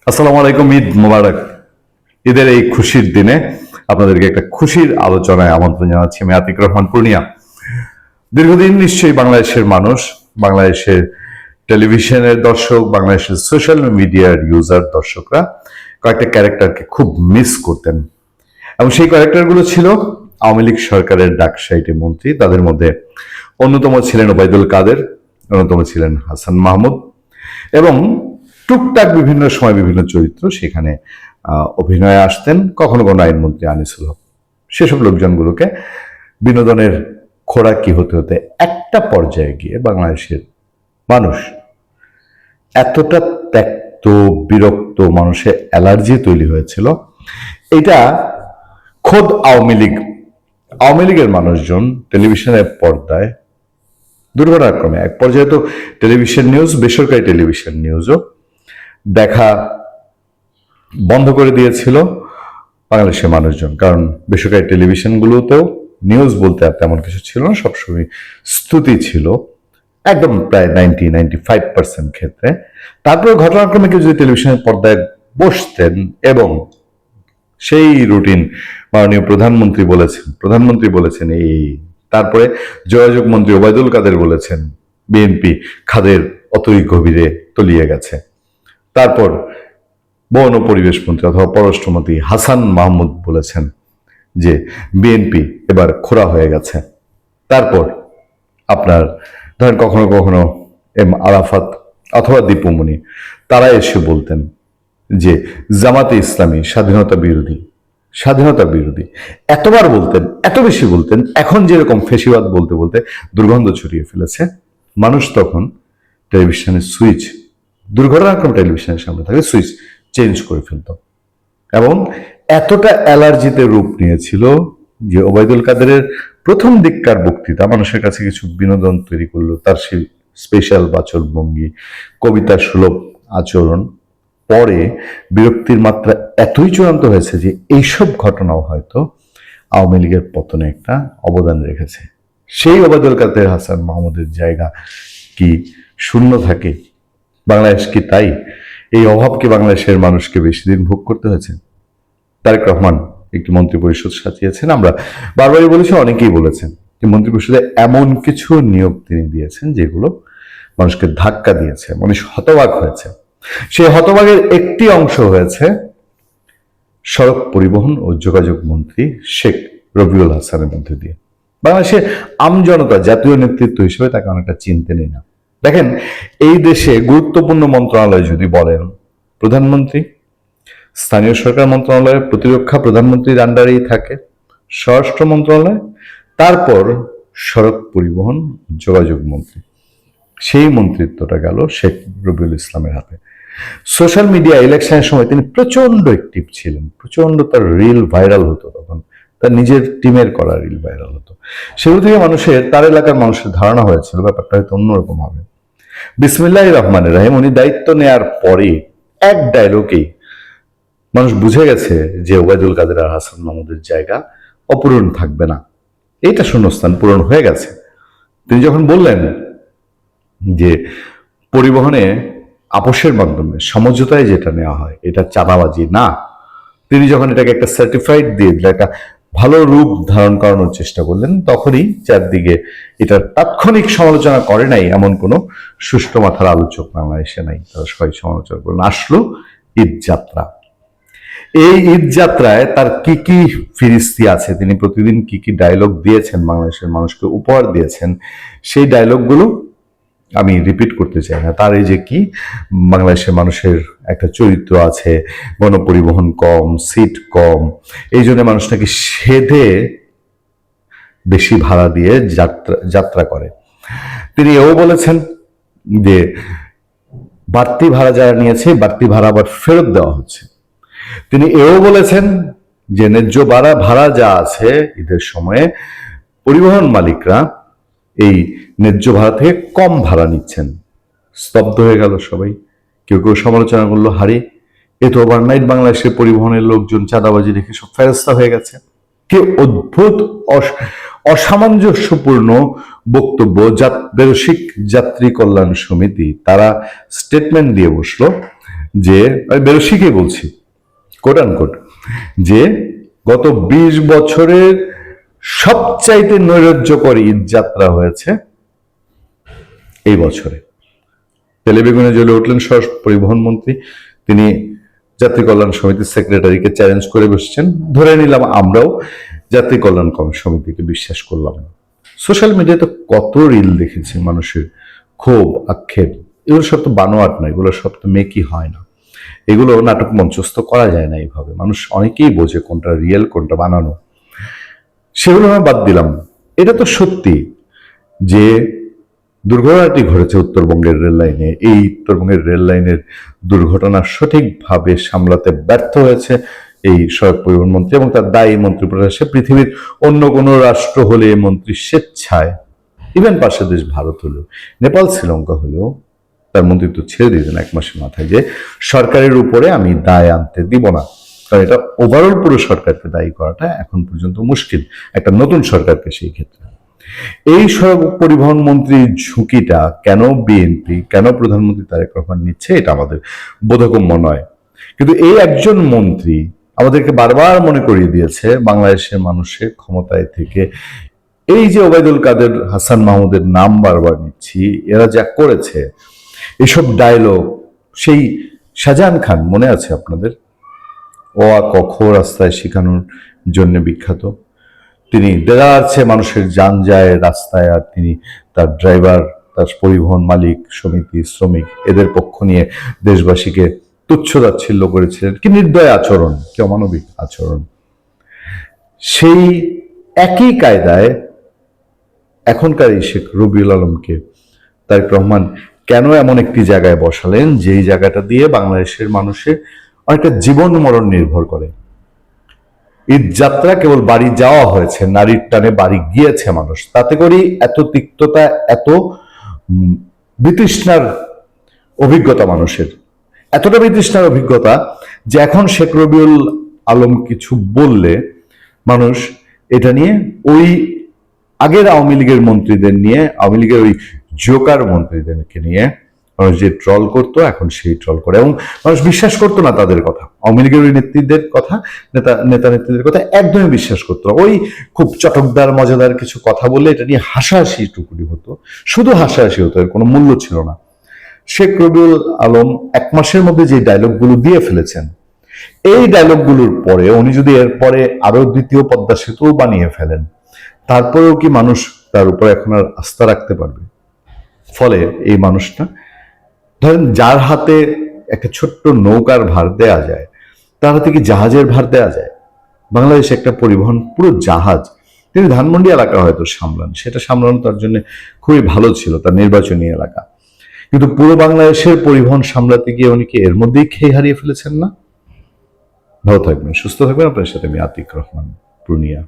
আসসালামু আলাইকুম। ঈদ মোবারক। ঈদের এই খুশির দিনে আপনাদেরকে একটা খুশির আলোচনায় আমন্ত্রণ জানাচ্ছি। আমি আতিক রহমান পূর্ণিয়া। দীর্ঘদিন নিশ্চয়ই বাংলাদেশের মানুষ, বাংলাদেশের টেলিভিশনের দর্শক, বাংলাদেশের সোশ্যাল মিডিয়ার ইউজার দর্শকরা কয়েকটা ক্যারেক্টারকে খুব মিস করতেন, এবং সেই ক্যারেক্টারগুলো ছিল আওয়ামী লীগ সরকারের ডাকসাইটে মন্ত্রী। তাদের মধ্যে অন্যতম ছিলেন ওবায়দুল কাদের, অন্যতম ছিলেন হাসান মাহমুদ, এবং টুকটাক বিভিন্ন সময় বিভিন্ন চরিত্র সেখানে অভিনয়ে আসতেন, কখনো কোনো আইনমন্ত্রী আনিসুল হক। সেসব লোকজনগুলোকে বিনোদনের খোরাকি হতে হতে একটা পর্যায়ে গিয়ে বাংলাদেশের মানুষ এতটা ত্যক্ত, বিরক্ত, মানুষের অ্যালার্জি তৈরি হয়েছিল, এটা খোদ আওয়ামী লীগের মানুষজন টেলিভিশনের পর্দায় দুর্ঘটনাক্রমে এক পর্যায়ে তো টেলিভিশন নিউজ, বেসরকারি টেলিভিশন নিউজও দেখা বন্ধ করে দিয়েছিল বাংলাদেশের মানুষজন। কারণ বেসরকারি টেলিভিশনগুলোতেও নিউজ বলতে আর তেমন কিছু ছিল না, সবসময় স্তুতি ছিল, একদম প্রায় 95% ক্ষেত্রে। তারপরে ঘটনাক্রমে কেউ যদি টেলিভিশনের পর্দায় বসতেন এবং সেই রুটিন মাননীয় প্রধানমন্ত্রী বলেছেন এই, তারপরে যোগাযোগ মন্ত্রী ওবায়দুল কাদের বলেছেন বিএনপি খাদের অতই গভীরে তলিয়ে গেছে, তারপর বন ও পরিবেশ মন্ত্রী অথবা পররাষ্ট্রমন্ত্রী হাসান মাহমুদ বলেছেন যে বিএনপি এবার খোঁড়া হয়ে গেছে, তারপর আপনার ধরেন কখনো কখনো এম আরাফাত অথবা দীপুমণি তারা এসে বলতেন যে জামাতে ইসলামী স্বাধীনতা বিরোধী। এতবার বলতেন, এত বেশি বলতেন, এখন যেরকম ফেসিবাদ বলতে বলতে দুর্গন্ধ ছড়িয়ে ফেলেছে, মানুষ তখন টেলিভিশনের সুইচ, দুর্ঘটনাক্রমে টেলিভিশনের সামনে থাকে, সুইচ চেঞ্জ করে ফেলত। এবং এতটা অ্যালার্জিতে রূপ নিয়েছিল যে ওবায়দুল কাদেরের প্রথম দিককার বক্তৃতা মানুষের কাছে কিছু বিনোদন তৈরি করলো, তার সেই স্পেশাল বাচনভঙ্গি, কবিতা সুলভ আচরণ, পরে বিরক্তির মাত্রা এতই চূড়ান্ত হয়েছে যে এইসব ঘটনাও হয়তো আওয়ামী লীগের পতনে একটা অবদান রেখেছে। সেই ওবায়দুল কাদের, হাসান মাহমুদের জায়গা কি শূন্য থাকে? বাংলাদেশ কি তাই? এই অভাবকে বাংলাদেশের মানুষকে বেশি দিন ভোগ করতে হয়েছে। তারেক রহমান একটি মন্ত্রিপরিষদ সাজিয়েছেন, আমরা বারবারই বলেছি, অনেকেই বলেছেন যে মন্ত্রিপরিষদে এমন কিছু নিয়োগ তিনি দিয়েছেন যেগুলো মানুষকে ধাক্কা দিয়েছে, মানুষ হতবাক হয়েছে। সেই হতবাগের একটি অংশ হয়েছে সড়ক পরিবহন ও যোগাযোগ মন্ত্রী শেখ রবিউল হাসানের মধ্যে দিয়ে। বাংলাদেশের আমজনতা জাতীয় নেতৃত্ব হিসেবে তাকে অনেকটা চিনতে নেই না। দেখেন, এই দেশে গুরুত্বপূর্ণ মন্ত্রণালয় যদি বলেন, প্রধানমন্ত্রী, স্থানীয় সরকার মন্ত্রণালয়, প্রতিরক্ষা প্রধানমন্ত্রীর আন্ডারেই থাকে, স্বরাষ্ট্র মন্ত্রণালয়, তারপর সড়ক পরিবহন যোগাযোগ মন্ত্রী। সেই মন্ত্রিত্বটা গেল শেখ রবিউল ইসলামের হাতে। সোশ্যাল মিডিয়া ইলেকশনের সময় তিনি প্রচন্ড অ্যাক্টিভ ছিলেন, প্রচন্ড, তার রিল ভাইরাল হতো, তখন তার নিজের টিমের করা রিল ভাইরাল হতো। সেগুলো থেকে তার এলাকার মানুষের ধারণা হয়েছিল ব্যাপারটা হয়তো অন্যরকম হবে। বিসমিল্লাহির রহমানির রহিম উনি দায়িত্ব নেয়ার পরে এক ডায়লগেই মানুষ বুঝে গেছে যে ওবায়দুল কাদের আর হাসান মাহমুদের জায়গা অপূরণ থাকবে না, এইটা শূন্যস্থান পূরণ হয়ে গেছে। তিনি যখন বললেন যে পরিবহনে আপোষের মাধ্যমে সমঝোতায় যেটা নেওয়া হয় এটা চাঁদাবাজি না, তিনি যখন এটাকে একটা সার্টিফাইড দিয়ে দিলেন, একটা ভালো রূপ ধারণ করানোর চেষ্টা করলেন, তখনই চারদিকে এটার তাৎক্ষণিক সমালোচনা করে নাই এমন কোনো সুষ্ঠু মাথার আলোচক বাংলাদেশে নাই। তারা সবাই সমালোচনা করলেন। আসলো ঈদ যাত্রা। এই ঈদ যাত্রায় তার কি কি ফিরিস্তি আছে, তিনি প্রতিদিন কি কি ডায়লগ দিয়েছেন, বাংলাদেশের মানুষকে উপহার দিয়েছেন, সেই ডায়লগগুলো আমি রিপিট করতে চাই না। তার এই যে কি বাংলাদেশের মানুষের একটা চরিত্র আছে, গণপরিবহন কম, সিট কম, এই জন্য মানুষ নাকি সেধে বেশি ভাড়া দিয়ে যাত্রা করে। তিনি এও বলেছেন যে বাড়তি ভাড়া যারা নিয়েছে বাড়তি ভাড়া আবার ফেরত দেওয়া হচ্ছে। তিনি এও বলেছেন যে ন্যায্য ভাড়া যা আছে ঈদের সময়ে পরিবহন মালিকরা এই ন্যায্য ভাড়া থেকে কম ভাড়া নিচ্ছেন। স্তব্ধ হয়ে গেল সবাই। কেউ কেউ সমালোচনা করলো, হারি, এ তো ওভারনাইট বাংলাদেশের পরিবহনের লোকজন চাঁদাবাজি রেখে সব ফেরস্তা হয়ে গেছে। কি অদ্ভুত অসামঞ্জস্যপূর্ণ বক্তব্য। বেরসিক যাত্রী কল্যাণ সমিতি তারা স্টেটমেন্ট দিয়ে বসলো যে আমি বেরসিকে বলছি কোট আনকোট, যে গত 20 বছরের সবচাইতে নৈরাজ্যকর ঈদ যাত্রা হয়েছে এই বছরে। তেলে বেগুনে জ্বলে উঠলেন পরিবহন মন্ত্রী। তিনি যাত্রী কল্যাণ সমিতির সেক্রেটারিকে চ্যালেঞ্জ করে বসছেন। ধরে নিলাম আমরাও যাত্রী কল্যাণ সমিতিকে বিশ্বাস করলাম না। সোশ্যাল মিডিয়াতে কত রিল দেখেছি মানুষের ক্ষোভ, আক্ষেপ। এগুলো সব তো বানোয়াট না, এগুলো সব তো মেকি হয় না, এগুলো নাটক মঞ্চস্থ করা যায় না এইভাবে। মানুষ অনেকেই বোঝে কোনটা রিয়েল কোনটা বানানো। সেগুলো আমি বাদ দিলাম। এটা তো সত্যি যে দুর্ঘটনাটি ঘটেছে উত্তরবঙ্গের রেল লাইনে। এই উত্তরবঙ্গের রেল লাইনের দুর্ঘটনা সঠিকভাবে সামলাতে ব্যর্থ হয়েছে এই সড়ক পরিবহন মন্ত্রী এবং তার দায়ী মন্ত্রী প্রশাসন। পৃথিবীর অন্য কোনো রাষ্ট্র হলে এই মন্ত্রী স্বেচ্ছায়, ইভেন পাশের দেশ ভারত হলেও, নেপাল শ্রীলঙ্কা হলেও তার মন্ত্রিত্ব ছেড়ে দিতেন 1 মাসের মাথায়, যে সরকারের উপরে আমি দায় আনতে দিব না। কারণ এটা ওভারঅল পুরো সরকারকে দায়ী করাটা এখন পর্যন্ত মুশকিল, একটা নতুন সরকারকে। সেই ক্ষেত্রে এই সড়ক পরিবহন মন্ত্রীর ঝুঁকিটা কেন বিএনপি, কেন প্রধানমন্ত্রী তারেক রহমান নিচ্ছে, এটা আমাদের বোধগম্য নয়। কিন্তু এই একজন মন্ত্রী আমাদেরকে বারবার মনে করিয়ে দিয়েছে বাংলাদেশের মানুষের ক্ষমতায় থেকে এই যে ওবায়দুল কাদের, হাসান মাহমুদের নাম বারবার নিচ্ছি, এরা যা করেছে, এসব ডায়লগ, সেই শাহজাহান খান মনে আছে আপনাদের, অ আ ক খ রাস্তায় শেখানোর জন্য বিখ্যাত। তিনি দেখাচ্ছে মানুষের যান যায় রাস্তায়, আর তিনি তার ড্রাইভার, তার পরিবহন মালিক সমিতি, শ্রমিক, এদের পক্ষ নিয়ে দেশবাসীকে তুচ্ছ তাচ্ছিল্য করেছিলেন। কি নির্দয় আচরণ, কি অমানবিক আচরণ। সেই একই কায়দায় এখনকার এই শেখ রবিউল আলমকে তারেক রহমান কেন এমন একটি জায়গায় বসালেন যেই জায়গাটা দিয়ে বাংলাদেশের মানুষের অনেকটা জীবন মরণ নির্ভর করে। ঈদ যাত্রা কেবল বাড়ি যাওয়া হয়েছে, নারীর টানে বাড়ি গিয়েছে মানুষ, তাতে করেই এত তিক্ততা, এত বিতৃষ্ণার অভিজ্ঞতা মানুষের, এতটা বিতৃষ্ণার অভিজ্ঞতা যে এখন শেখ রবিউল আলম কিছু বললে মানুষ এটা নিয়ে ওই আগের আওয়ামী লীগের মন্ত্রীদের নিয়ে, আওয়ামী লীগের ওই জোকার মন্ত্রীদেরকে নিয়ে মানুষ যে ট্রল করতো এখন সেই ট্রল করে, এবং মানুষ বিশ্বাস করতো না তাদের কথা। আওয়ামী লীগের ওই নেতৃত্বের কথা, নেতা নেত্রীদের কথা একদমই বিশ্বাস করতো না। ওই খুব চটকদার মজাদার কিছু কথা বললে এটা নিয়ে হাসাহাসি টুকুরি হতো, শুধু হাসাহাসি হতো, এর কোনো মূল্য ছিল না। শেখ রবিউল আলম 1 মাসের মধ্যে যে ডায়লগগুলো দিয়ে ফেলেছেন, এই ডায়লগগুলোর পরে উনি যদি এরপরে আরো দ্বিতীয় পদ্মা সেতু বানিয়ে ফেলেন, তারপরেও কি মানুষ তার উপর এখন আর আস্থা রাখতে পারবে? ফলে এই মানুষটা, ধরেন যার হাতে একটা ছোট্ট নৌকার ভার দেয়া যায়, তার হাতে কি জাহাজের ভার দেয়া যায়? বাংলাদেশ একটা পরিবহন পুরো জাহাজ। তিনি ধানমন্ডি এলাকা হয়তো সামলান, সেটা সামলানো তার জন্য খুবই ভালো ছিল, তার নির্বাচনী এলাকা। কিন্তু পুরো বাংলাদেশের পরিবহন সামলাতে গিয়ে উনি কি এর মধ্যেই খেয়ে হারিয়ে ফেলেছেন না? ভালো থাকবেন, সুস্থ থাকবেন। আপনার সাথে আমি আতিক রহমান, পূর্ণিয়া।